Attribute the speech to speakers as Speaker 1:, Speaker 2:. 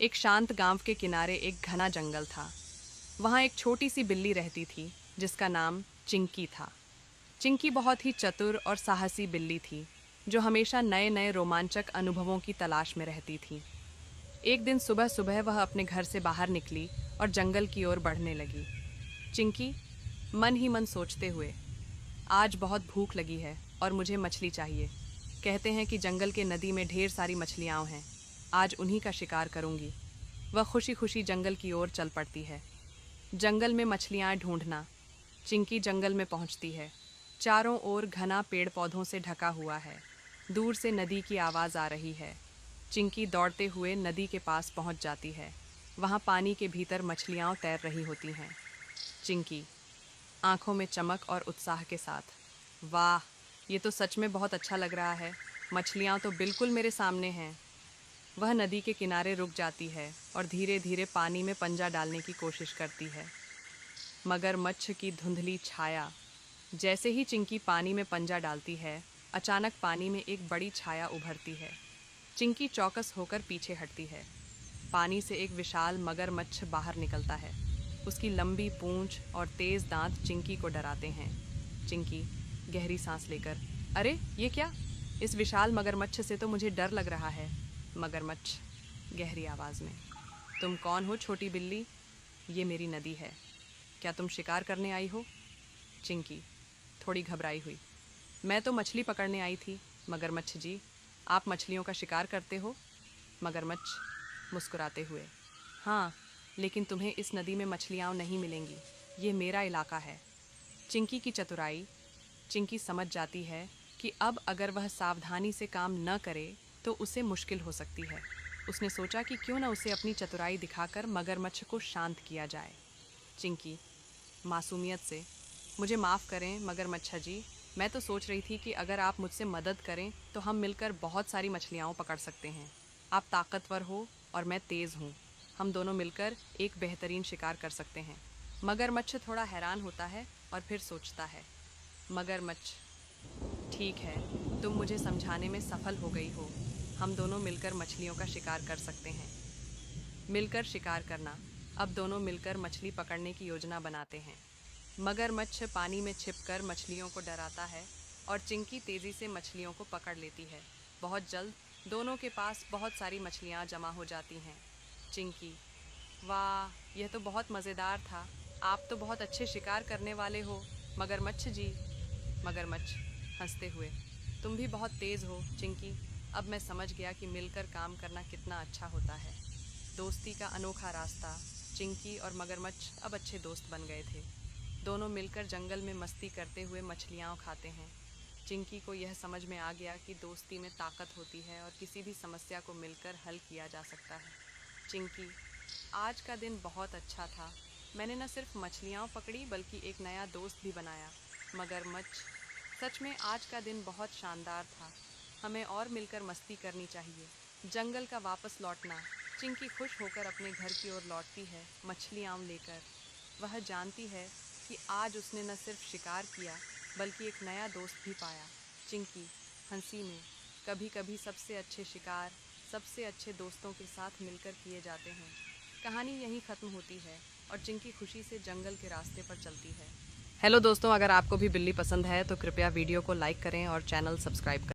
Speaker 1: एक शांत गांव के किनारे एक घना जंगल था। वहाँ एक छोटी सी बिल्ली रहती थी जिसका नाम चिंकी था। चिंकी बहुत ही चतुर और साहसी बिल्ली थी जो हमेशा नए नए रोमांचक अनुभवों की तलाश में रहती थी। एक दिन सुबह सुबह वह अपने घर से बाहर निकली और जंगल की ओर बढ़ने लगी। चिंकी मन ही मन सोचते हुए, आज बहुत भूख लगी है और मुझे मछली चाहिए। कहते हैं कि जंगल के नदी में ढेर सारी मछलियाँ हैं। आज उन्हीं का शिकार करूंगी। वह खुशी खुशी जंगल की ओर चल पड़ती है। जंगल में मछलियाँ ढूंढना। चिंकी जंगल में पहुंचती है। चारों ओर घना पेड़ पौधों से ढका हुआ है। दूर से नदी की आवाज़ आ रही है। चिंकी दौड़ते हुए नदी के पास पहुंच जाती है। वहाँ पानी के भीतर मछलियाँ तैर रही होती हैं। चिंकी आंखों में चमक और उत्साह के साथ, वाह, ये तो सच में बहुत अच्छा लग रहा है। मछलियाँ तो बिल्कुल मेरे सामने हैं। वह नदी के किनारे रुक जाती है और धीरे धीरे पानी में पंजा डालने की कोशिश करती है। मगरमच्छ की धुंधली छाया। जैसे ही चिंकी पानी में पंजा डालती है, अचानक पानी में एक बड़ी छाया उभरती है। चिंकी चौकस होकर पीछे हटती है। पानी से एक विशाल मगरमच्छ बाहर निकलता है। उसकी लंबी पूंछ और तेज दांत चिंकी को डराते हैं। चिंकी गहरी सांस लेकर, अरे ये क्या? इस विशाल मगरमच्छ से तो मुझे डर लग रहा है। मगरमच्छ गहरी आवाज़ में, तुम कौन हो छोटी बिल्ली? ये मेरी नदी है। क्या तुम शिकार करने आई हो? चिंकी थोड़ी घबराई हुई, मैं तो मछली पकड़ने आई थी। मगरमच्छ जी, आप मछलियों का शिकार करते हो? मगरमच्छ मुस्कुराते हुए, हाँ, लेकिन तुम्हें इस नदी में मछलियाँ नहीं मिलेंगी। ये मेरा इलाका है। चिंकी की चतुराई। चिंकी समझ जाती है कि अब अगर वह सावधानी से काम न करे तो उसे मुश्किल हो सकती है। उसने सोचा कि क्यों न उसे अपनी चतुराई दिखाकर मगरमच्छ को शांत किया जाए। चिंकी मासूमियत से, मुझे माफ़ करें मगरमच्छ जी, मैं तो सोच रही थी कि अगर आप मुझसे मदद करें तो हम मिलकर बहुत सारी मछलियाँ पकड़ सकते हैं। आप ताकतवर हो और मैं तेज़ हूँ। हम दोनों मिलकर एक बेहतरीन शिकार कर सकते हैं। मगरमच्छ थोड़ा हैरान होता है और फिर सोचता है, मगरमच्छ, ठीक है, तुम मुझे समझाने में सफल हो गई हो। हम दोनों मिलकर मछलियों का शिकार कर सकते हैं। मिलकर शिकार करना। अब दोनों मिलकर मछली पकड़ने की योजना बनाते हैं। मगरमच्छ पानी में छिपकर मछलियों को डराता है और चिंकी तेज़ी से मछलियों को पकड़ लेती है। बहुत जल्द दोनों के पास बहुत सारी मछलियाँ जमा हो जाती हैं। चिंकी, वाह, यह तो बहुत मज़ेदार था। आप तो बहुत अच्छे शिकार करने वाले हो मगरमच्छ जी। मगरमच्छ हंसते हुए, तुम भी बहुत तेज़ हो चिंकी। अब मैं समझ गया कि मिलकर काम करना कितना अच्छा होता है। दोस्ती का अनोखा रास्ता। चिंकी और मगरमच्छ अब अच्छे दोस्त बन गए थे। दोनों मिलकर जंगल में मस्ती करते हुए मछलियाँ खाते हैं। चिंकी को यह समझ में आ गया कि दोस्ती में ताकत होती है और किसी भी समस्या को मिलकर हल किया जा सकता है। चिंकी, आज का दिन बहुत अच्छा था। मैंने न सिर्फ मछलियाँ पकड़ी बल्कि एक नया दोस्त भी बनाया। मगरमच्छ, सच में आज का दिन बहुत शानदार था। हमें और मिलकर मस्ती करनी चाहिए। जंगल का वापस लौटना। चिंकी खुश होकर अपने घर की ओर लौटती है, मछलियाँ लेकर। वह जानती है कि आज उसने न सिर्फ शिकार किया बल्कि एक नया दोस्त भी पाया। चिंकी हंसी में, कभी कभी सबसे अच्छे शिकार सबसे अच्छे दोस्तों के साथ मिलकर किए जाते हैं। कहानी यहीं ख़त्म होती है और चिंकी खुशी से जंगल के रास्ते पर चलती है। हेलो दोस्तों, अगर आपको भी बिल्ली पसंद है तो कृपया वीडियो को लाइक करें और चैनल सब्सक्राइब करें।